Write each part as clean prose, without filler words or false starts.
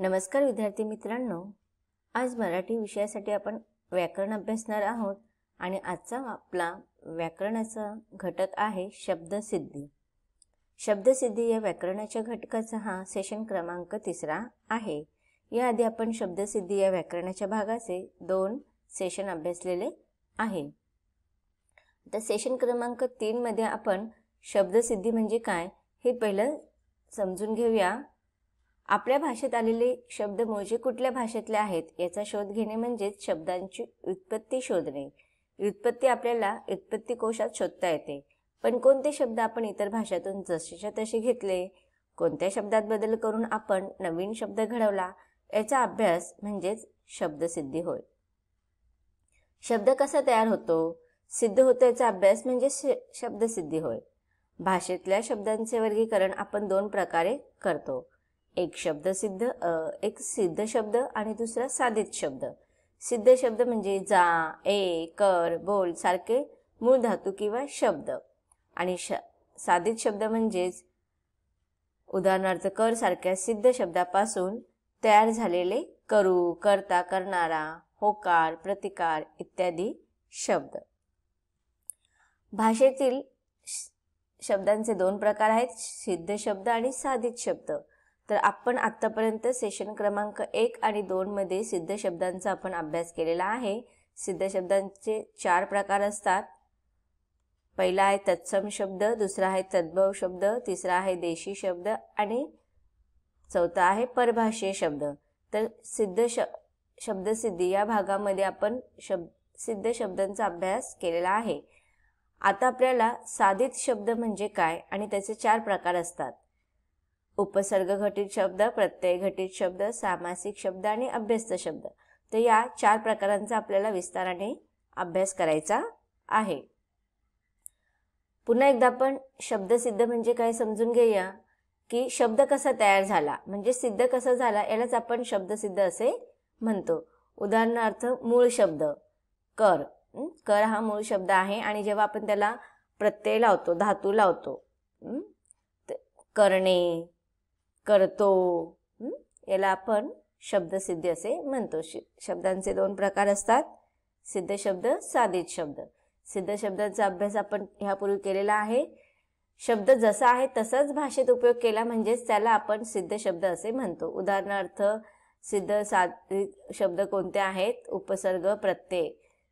नमस्कार विद्यार्थी मित्रांनो, आज मराठी विषयासाठी आपण व्याकरण अभ्यासणार आहोत आणि आजचा आपला व्याकरणाचा घटक आहे शब्दसिद्धी. शब्दसिद्धी या व्याकरणाच्या घटकाचा हा सेशन क्रमांक 3 आहे. याआधी आपण शब्दसिद्धी या व्याकरणाच्या भागाचे 2 सेशन अभ्यासलेले आहे. तर सेशन क्रमांक 3 मध्ये आपण शब्दसिद्धी म्हणजे काय हे पहिलं समजून घेऊया. आपल्या भाषेत आलेले शब्द मूळचे कुठल्या भाषेतले आहेत याचा शोध घेणे म्हणजेच शब्दांची व्युत्पत्ती शोधणे. व्युत्पत्ती आपल्याला व्युत्पत्ती कोशात शोधता येते, पण कोणते शब्द आपण इतर भाषातून जसेच्या तसे घेतले, कोणत्या शब्दात बदल करून आपण नवीन शब्द घडवला याचा अभ्यास म्हणजेच शब्दसिद्धी होय. शब्द कसा तयार होतो, सिद्ध होतो याचा अभ्यास म्हणजे शब्दसिद्धी होय. भाषेतल्या शब्दांचे वर्गीकरण आपण 2 प्रकारे करतो. एक सिद्ध शब्द आणि दुसरा साधित शब्द. सिद्ध शब्द म्हणजे जा, ए, कर, बोल सारखे मूळ धातू किंवा शब्द आणि साधित शब्द म्हणजेच उदाहरणार्थ कर सारख्या सिद्ध शब्दापासून तयार झालेले करू, करता, करणारा, होकार, प्रतिकार इत्यादी शब्द. भाषेतील शब्दांचे 2 प्रकार आहेत, सिद्ध शब्द आणि साधित शब्द. तर आपण आतापर्यंत सेशन क्रमांक 1 आणि 2 मध्ये सिद्ध शब्दांचा आपण अभ्यास केलेला आहे. सिद्ध शब्दांचे 4 प्रकार असतात. पहिला आहे तत्सम शब्द, दुसरा आहे तद्भव शब्द, तिसरा आहे देशी शब्द आणि चौथा आहे परभाषीय शब्द. तर शब्दसिद्धी या भागामध्ये आपण सिद्ध शब्दांचा अभ्यास केलेला आहे. आता आपल्याला साधित शब्द म्हणजे काय आणि त्याचे 4 प्रकार असतात. उपसर्ग घटित शब्द, प्रत्यय घटित शब्द, सामासिक शब्द आणि अभ्यस्त शब्द. तर या 4 प्रकारांचा आपल्याला विस्ताराने अभ्यास करायचा आहे. पुन्हा एकदा आपण शब्दसिद्ध म्हणजे काय समजून घेऊया की शब्द कसा तयार झाला म्हणजे सिद्ध कसा झाला यालाच आपण शब्दसिद्ध असे म्हणतो. उदाहरणार्थ मूळ शब्द कर. कर हा मूळ शब्द आहे आणि जेव्हा आपण त्याला प्रत्यय लावतो, धातू लावतो, करणे, करतो, याला आपण शब्दसिद्धी असे म्हणतो. शब्दांचे 2 प्रकार असतात, सिद्ध शब्द, साधित शब्द. सिद्ध शब्दाचा अभ्यास आपण ह्यापूर्वी केलेला आहे. शब्द जसा आहे तसाच भाषेत उपयोग केला म्हणजेच त्याला आपण सिद्ध शब्द असे म्हणतो. उदाहरणार्थ सिद्ध साधित शब्द कोणते आहेत? उपसर्ग, प्रत्यय,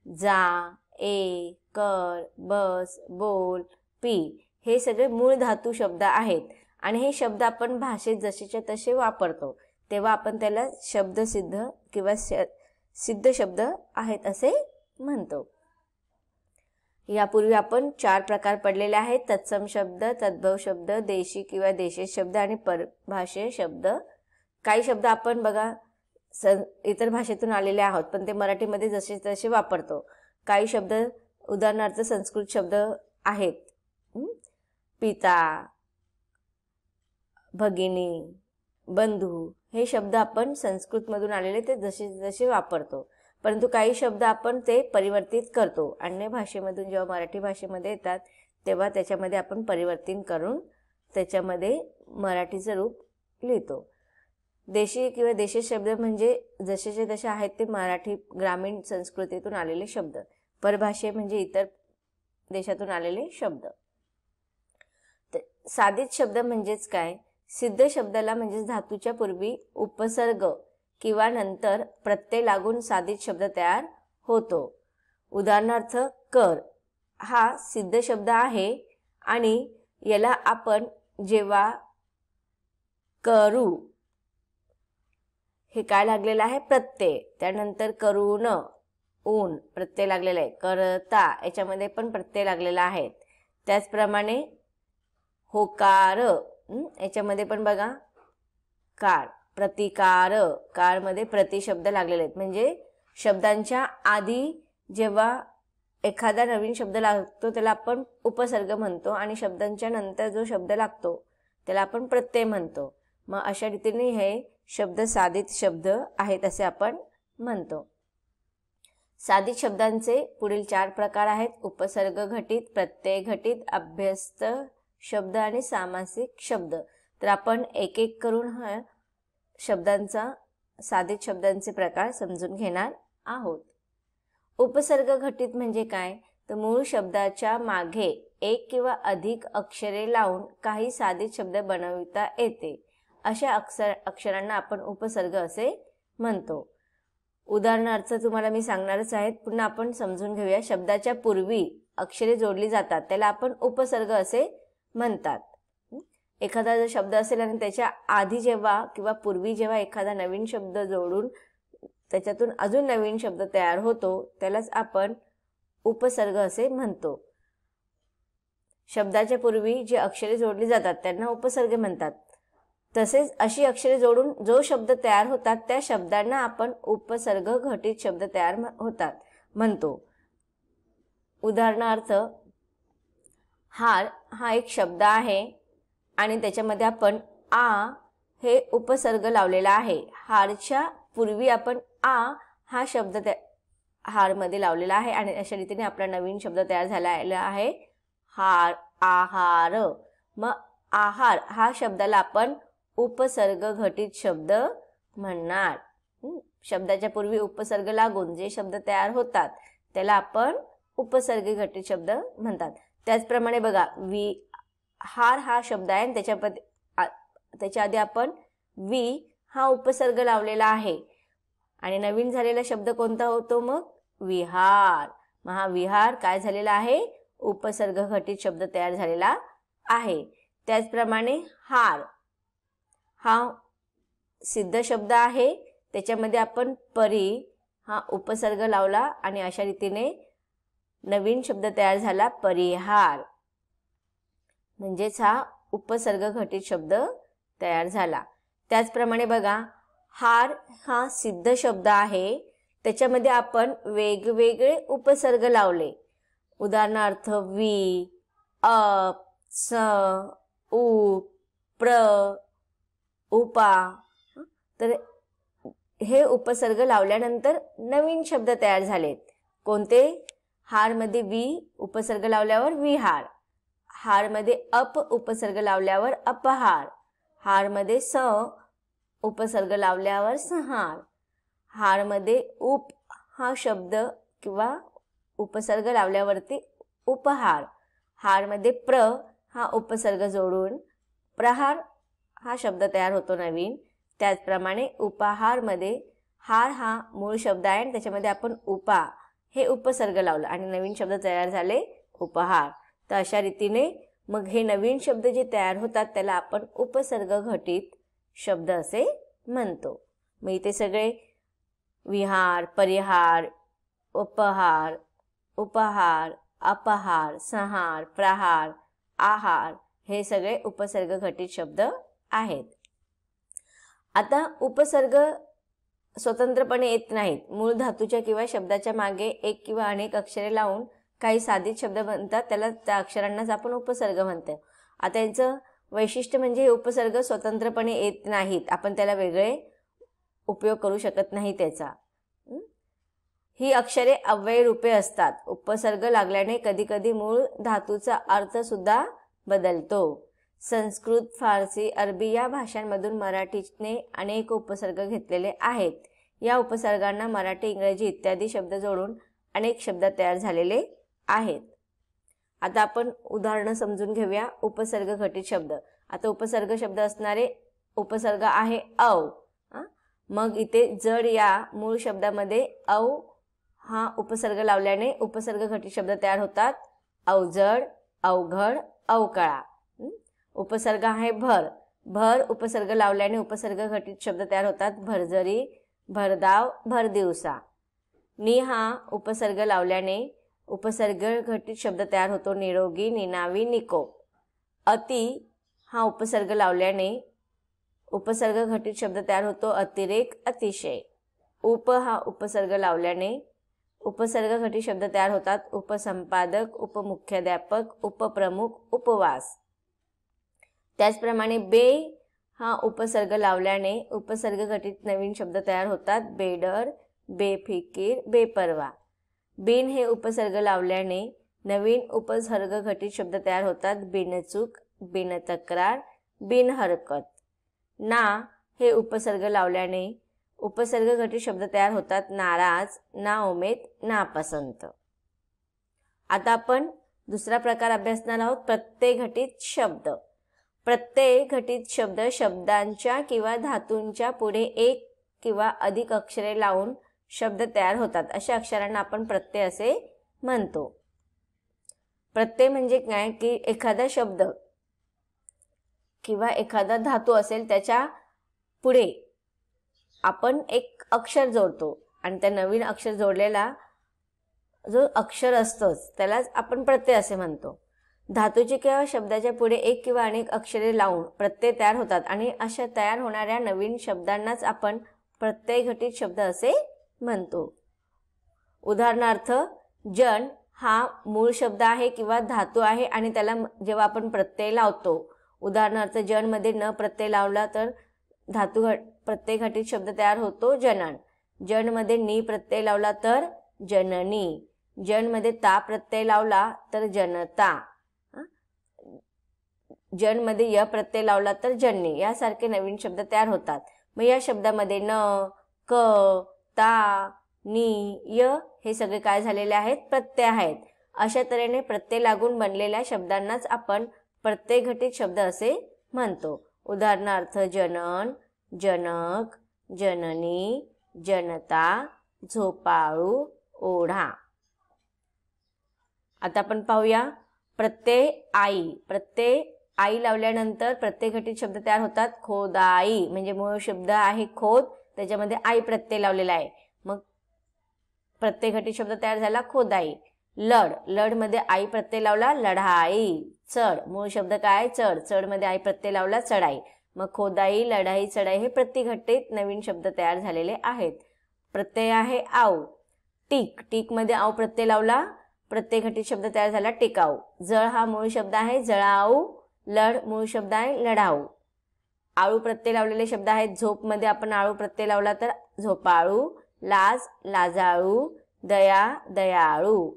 जा, ए, कर, बस, बोल, पी हे सगळे मूळ धातू शब्द आहेत आणि हे शब्द आपण भाषेत जसेच्या तसे वापरतो तेव्हा आपण त्याला शब्दसिद्ध किंवा सिद्ध शब्द आहेत असे म्हणतो. यापूर्वी आपण 4 प्रकार पडलेले आहेत. तत्सम शब्द, तद्भव शब्द, देशी किंवा देशज शब्द आणि परभाषीय शब्द. काही शब्द आपण बघा इतर भाषेतून आलेले आहोत पण ते मराठीमध्ये जसे तसे वापरतो. काही शब्द उदाहरणार्थ संस्कृत शब्द आहेत. पिता, भगिनी, बंधू हे शब्द आपण संस्कृतमधून आलेले ते जसे जसे वापरतो, परंतु काही शब्द आपण ते परिवर्तित करतो. अन्य भाषेमधून जेव्हा मराठी भाषेमध्ये येतात तेव्हा त्याच्यामध्ये आपण परिवर्तन करून त्याच्यामध्ये मराठीचं रूप लिहितो. देशी किंवा देशी शब्द म्हणजे जसेचे तसे आहेत ते मराठी ग्रामीण संस्कृतीतून आलेले शब्द. परभाषे म्हणजे इतर देशातून आलेले शब्द. साधित शब्द म्हणजेच काय? सिद्ध शब्दाला म्हणजेच धातूच्या पूर्वी उपसर्ग किंवा नंतर प्रत्यय लागून साधित शब्द तयार होतो. उदाहरणार्थ कर हा सिद्ध शब्द आहे आणि याला आपण जेव्हा करू हे काय लागलेलं आहे? प्रत्यय. त्यानंतर करून ऊन प्रत्यय लागलेला आहे. करता याच्यामध्ये पण प्रत्यय लागलेला आहे. त्याचप्रमाणे होकार याच्यामध्ये पण बघा कार, प्रतिकार कार मध्ये प्रति शब्द लागलेले आहेत. म्हणजे शब्दांच्या आधी जेव्हा एखादा नवीन शब्द लागतो त्याला आपण उपसर्ग म्हणतो आणि शब्दांच्या नंतर जो शब्द लागतो त्याला आपण प्रत्यय म्हणतो. मग अशा रीतीने हे शब्द साधित शब्द आहेत असे आपण म्हणतो. साधित शब्दांचे पुढील 4 प्रकार आहेत. उपसर्ग घटित, प्रत्यय घटित, अभ्यस्त शब्द आणि सामासिक शब्द. तर आपण एक एक करून शब्दांचा साधित शब्दांचे प्रकार समजून घेणार आहोत. उपसर्ग घटित म्हणजे काय, तर मूळ शब्दाच्या मागे एक किंवा अधिक अक्षरे लावून काही साधित शब्द बनविता येते. अशा अक्षरांना आपण उपसर्ग असे म्हणतो. उदाहरणार्थ तुम्हाला मी सांगणारच आहेत, पुन्हा आपण समजून घेऊया. शब्दाच्या पूर्वी अक्षरे जोडली जातात त्याला आपण उपसर्ग असे म्हणतात. एखादा जर शब्द असेल आणि त्याच्या आधी जेव्हा किंवा पूर्वी जेव्हा एखादा नवीन शब्द जोडून त्याच्यातून अजून नवीन शब्द तयार होतो त्यालाच आपण उपसर्ग असे म्हणतो. शब्दाच्या पूर्वी जे अक्षरे जोडली जातात त्यांना उपसर्ग म्हणतात. तसेच अशी अक्षरे जोडून जो शब्द तयार होतात त्या शब्दांना आपण उपसर्ग घटित शब्द तयार होतात म्हणतो. उदाहरणार्थ हार हा एक शब्द आहे आणि त्याच्यामध्ये आपण आ हे उपसर्ग लावलेला आहे. हारच्या पूर्वी आपण आ हा शब्द त्या हारमध्ये लावलेला आहे आणि अशा रीतीने आपला नवीन शब्द तयार झालेला आहे हार, आहार. मग आहार हा शब्दाला आपण उपसर्ग घटित शब्द म्हणणार. शब्दाच्या पूर्वी उपसर्ग लागून जे शब्द तयार होतात त्याला आपण उपसर्ग घटित शब्द म्हणतात. त्याचप्रमाणे बघा विहार हा शब्द आहे आणि त्याच्या आधी आपण वि हा उपसर्ग लावलेला आहे आणि नवीन झालेला शब्द कोणता होतो मग विहार. मग हा विहार काय झालेला आहे, उपसर्ग घटित शब्द तयार झालेला आहे. त्याचप्रमाणे हार हा सिद्ध शब्द आहे, त्याच्यामध्ये आपण परी हा उपसर्ग लावला आणि अशा रीतीने नवीन शब्द तयार झाला परिहार. म्हणजेच हा उपसर्ग घटित शब्द तयार झाला. त्याचप्रमाणे बघा हार हा सिद्ध शब्द आहे, त्याच्यामध्ये आपण वेगवेगळे उपसर्ग लावले. उदाहरणार्थ वि, अप, स, उ, प्र, उपा. तर हे उपसर्ग लावल्यानंतर नवीन शब्द तयार झालेत. कोणते, हारमध्ये वि उपसर्ग लावल्यावर विहार, हारमध्ये अप उपसर्ग लावल्यावर अपहार, हारमध्ये स उपसर्ग लावल्यावर संहार, हारमध्ये उप हा शब्द किंवा उपसर्ग लावल्यावरती उपहार, हारमध्ये प्र हा उपसर्ग जोडून प्रहार हा शब्द तयार होतो नवीन. त्याचप्रमाणे उपहारमध्ये हार हा मूळ शब्द आहे आणि त्याच्यामध्ये आपण उपा हे उपसर्ग लावलं आणि नवीन शब्द तयार झाले उपहार. तर अशा रीतीने मग हे नवीन शब्द जे तयार होतात त्याला आपण उपसर्ग घटित शब्द असे म्हणतो. मग इथे सगळे विहार, परिहार, उपहार, उपहार, अपहार, संहार, प्रहार, आहार हे सगळे उपसर्ग घटित शब्द आहेत. आता उपसर्ग स्वतंत्रपणे येत नाहीत. मूळ धातूच्या किंवा शब्दाच्या मागे एक किंवा अनेक अक्षरे लावून काही साधित शब्द बनतात, त्याला त्या अक्षरांनाच आपण उपसर्ग म्हणतो. आता यांचं वैशिष्ट्य म्हणजे हे उपसर्ग स्वतंत्रपणे येत नाहीत, आपण त्याला वेगळे उपयोग करू शकत नाही त्याचा. ही अक्षरे अव्यय रूपे असतात. उपसर्ग लागल्याने कधीकधी मूळ धातूचा अर्थ सुद्धा बदलतो. संस्कृत, फारसी, अरबी या भाषांमधून मराठीने अनेक उपसर्ग घेतलेले आहेत. या उपसर्गांना मराठी, इंग्रजी इत्यादी शब्द जोडून अनेक शब्द तयार झालेले आहेत. आता आपण उदाहरणं समजून घेऊया. उपसर्ग घटित शब्द. आता उपसर्ग शब्द असणारे उपसर्ग आहे अव. मग इथे जड या मूळ शब्दामध्ये अव हा उपसर्ग लावल्याने उपसर्ग घटित शब्द तयार होतात. अवजड, अवघड, अवकाळा. उपसर्ग आहे भर. भर उपसर्ग लावल्याने उपसर्ग घटित शब्द तयार होतात. भरजरी, भरधाव, भरदिवसा. नि हा उपसर्ग लावल्याने उपसर्ग घटित शब्द तयार होतो. निरोगी, निनावी, निकोप. अति हा उपसर्ग लावल्याने उपसर्ग घटित शब्द तयार होतो. अतिरेक, अतिशय. उप हा उपसर्ग लावल्याने उपसर्ग घटित शब्द तयार होतात. उपसंपादक, उपमुख्याध्यापक, उपप्रमुख, उपवास. त्याचप्रमाणे बे हा उपसर्ग लावल्याने उपसर्ग घटित नवीन शब्द तयार होतात. बेडर, बेफिकीर, बेपरवा. बिन हे उपसर्ग लावल्याने नवीन उपसर्ग घटित शब्द तयार होतात. बिनचूक, बिनतक्रार, बिनहरकत. ना हे उपसर्ग लावल्याने उपसर्ग घटित शब्द तयार होतात. नाराज, नाउमेद, नापसंत. आता आपण दुसरा प्रकार अभ्यासणार आहोत, प्रत्यय घटित शब्द. प्रत्यय घटित शब्द शब्दांच्या किंवा धातूंच्या पुढे एक किंवा अधिक अक्षरे लावून शब्द तयार होतात. अशा अक्षरांना आपण प्रत्यय असे म्हणतो. प्रत्यय म्हणजे काय की एखादा शब्द किंवा एखादा धातू असेल त्याच्या पुढे आपण एक अक्षर जोडतो आणि त्या नवीन अक्षर जोडलेला जो अक्षर असतोच त्यालाच आपण प्रत्यय असे म्हणतो. धातूचे किंवा शब्दाच्या पुढे एक किंवा अनेक अक्षरे लावून प्रत्यय तयार होतात आणि अशा तयार होणाऱ्या नवीन शब्दांनाच आपण प्रत्यय घटित शब्द असे म्हणतो. उदाहरणार्थ जन हा मूळ शब्द आहे किंवा धातू आहे आणि त्याला जेव्हा आपण प्रत्यय लावतो, उदाहरणार्थ जन मध्ये न प्रत्यय लावला तर धातू प्रत्यय घटित शब्द तयार होतो जनन. जन मध्ये नी प्रत्यय लावला तर जननी. जन मध्ये ता प्रत्यय लावला तर जनता. जन मध्ये य प्रत्यय लावला तर जन्नी. यासारखे नवीन शब्द तयार होतात. मग या शब्दामध्ये न, क, ता, नी, य हे सगळे काय झालेले आहेत, प्रत्यय आहेत. अशा तऱ्हेने प्रत्यय लागून बनलेल्या शब्दांनाच आपण प्रत्यय घटित शब्द असे म्हणतो. उदाहरणार्थ जनन, जनक, जननी, जनता, झोपाळू, ओढा. आता आपण पाहूया प्रत्यय आई. प्रत्यय आई लावल्यानंतर प्रत्यय घटित शब्द तयार होतात. खोदाई म्हणजे मूळ शब्द आहे खोद, त्याच्यामध्ये आई प्रत्यय लावलेला आहे, मग प्रत्यय घटित शब्द तयार झाला खोदाई. लढ, लढ मध्ये आई प्रत्यय लावला लढाई. चढ, मूळ शब्द काय चढ, चढ मध्ये आई प्रत्यय लावला चढाई, मग खोदाई, लढाई, चढाई हे प्रत्यय घटित नवीन शब्द तयार झालेले आहेत. प्रत्यय आहे आऊ. टीक, टीक मध्ये आऊ प्रत्यय लावला, प्रत्यय घटित शब्द तयार झाला टिकाऊ. जळ हा मूळ शब्द आहे जळाऊ. लढ मूळ शब्द आहे लढाऊ. आळू प्रत्यय लावलेले शब्द आहेत. झोप मध्ये आपण आळू प्रत्यय लावला तर झोपाळू. लाज, लाजाळू. दया, दयाळू.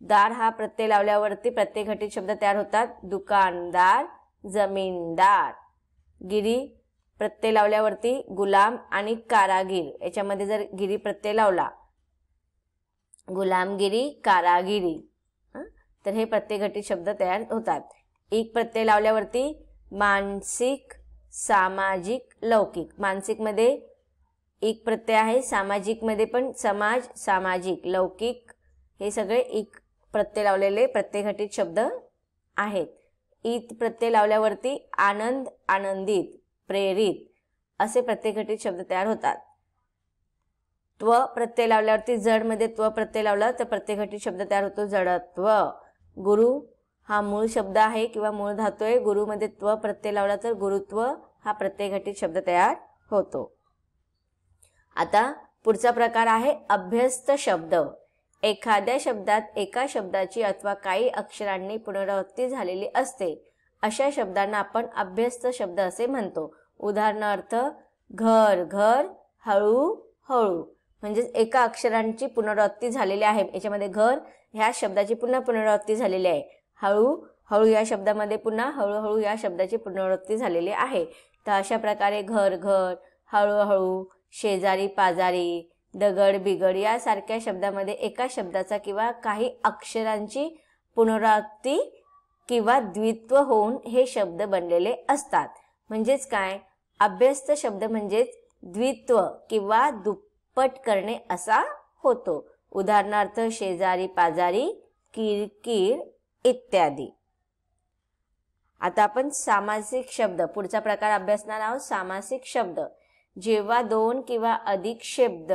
दार हा प्रत्यय लावल्यावरती प्रत्यय घटित शब्द तयार होतात. दुकानदार, जमीनदार. गिरी प्रत्यय लावल्यावरती गुलाम आणि कारागीर. याच्यामध्ये जर गिरी प्रत्यय लावला, गुलामगिरी, कारागिरी, तर हे प्रत्यय घटित शब्द तयार होतात. एक प्रत्यय लावल्यावरती मानसिक, सामाजिक, लौकिक. मानसिक मध्ये एक प्रत्यय आहे, सामाजिक मध्ये पण समाज, सामाजिक, लौकिक हे सगळे एक प्रत्यय लावलेले प्रत्यय घटित शब्द आहेत. ईत प्रत्यय लावल्यावरती आनंद, आनंदित, प्रेरित असे प्रत्यय घटित शब्द तयार होतात. त्व प्रत्यय लावल्यावरती जड मध्ये त्व प्रत्यय लावला तर प्रत्यय घटित शब्द तयार होतो जडत्व. गुरु हा मूळ शब्द आहे किंवा मूळ धातू आहे. गुरु मध्ये त्व प्रत्यय लावला तर गुरुत्व हा प्रत्यय घटित शब्द तयार होतो. आता पुढचा प्रकार आहे अभ्यस्त शब्द. एखाद्या शब्दात एका शब्दाची अथवा काही अक्षरांनी पुनरावृत्ती झालेली असते, अशा शब्दांना आपण अभ्यस्त शब्द असे म्हणतो. उदाहरणार्थ घर, घर, हळू, हळू. म्हणजे एका अक्षरांची पुनरावृत्ती झालेली आहे. याच्यामध्ये घर ह्या शब्दाची पुन्हा पुनरावृत्ती झालेली आहे. हळू, हळू या शब्दामध्ये पुन्हा हळूहळू या शब्दाची पुनरावृत्ती झालेली आहे. तर अशा प्रकारे घर, घर, हळूहळू, शेजारी, पाजारी, दगड, बिगड यासारख्या शब्दामध्ये एका शब्दाचा किंवा काही अक्षरांची पुनरावृत्ती किंवा द्वित्व होऊन हे शब्द बनलेले असतात. म्हणजेच काय, अभ्यस्त शब्द म्हणजेच द्वित्व किंवा दुप्पट करणे असा होतो. उदाहरणार्थ शेजारी, पाजारी, किरकिर इत्यादी. आता आपण सामासिक शब्द पुढचा प्रकार अभ्यासणार आहोत. सामासिक शब्द जेव्हा दोन किंवा अधिक शब्द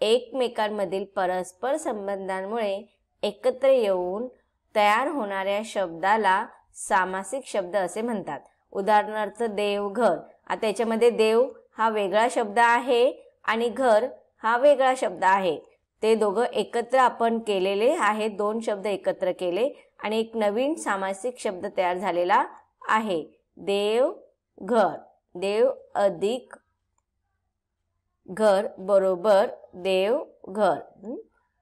एकमेकांमधील परस्पर संबंधांमुळे एकत्र येऊन तयार होणाऱ्या शब्दाला सामासिक शब्द असे म्हणतात. उदाहरणार्थ देवघर. आता याच्यामध्ये देव हा वेगळा शब्द आहे आणि घर हा वेगळा शब्द आहे. ते दोघं एकत्र आपण केलेले आहेत. दोन शब्द एकत्र केले आणि एक नवीन सामासिक शब्द तयार झालेला आहे. देव घर. देव अधिक घर बरोबर देव घर.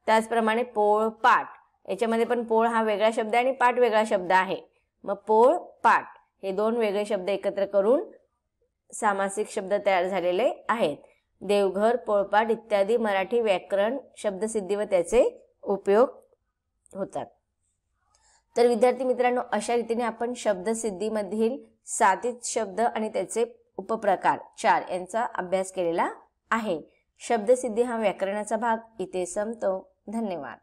त्याचप्रमाणे पोळ पाट. याच्यामध्ये पण पोळ हा वेगळा शब्द आहे आणि पाट वेगळा शब्द आहे. मग पोळ पाट हे दोन वेगळे शब्द एकत्र करून सामासिक शब्द तयार झालेले आहेत. देवघर, पोळपाट इत्यादी मराठी व्याकरण शब्दसिद्धी व त्याचे उपयोग होतात. तर विद्यार्थी मित्रांनो, अशा रीतीने आपण शब्दसिद्धीमधील साधित शब्द आणि त्याचे उपप्रकार 4 यांचा अभ्यास केलेला आहे. शब्दसिद्धी हा व्याकरणाचा भाग इथे संपतो. धन्यवाद.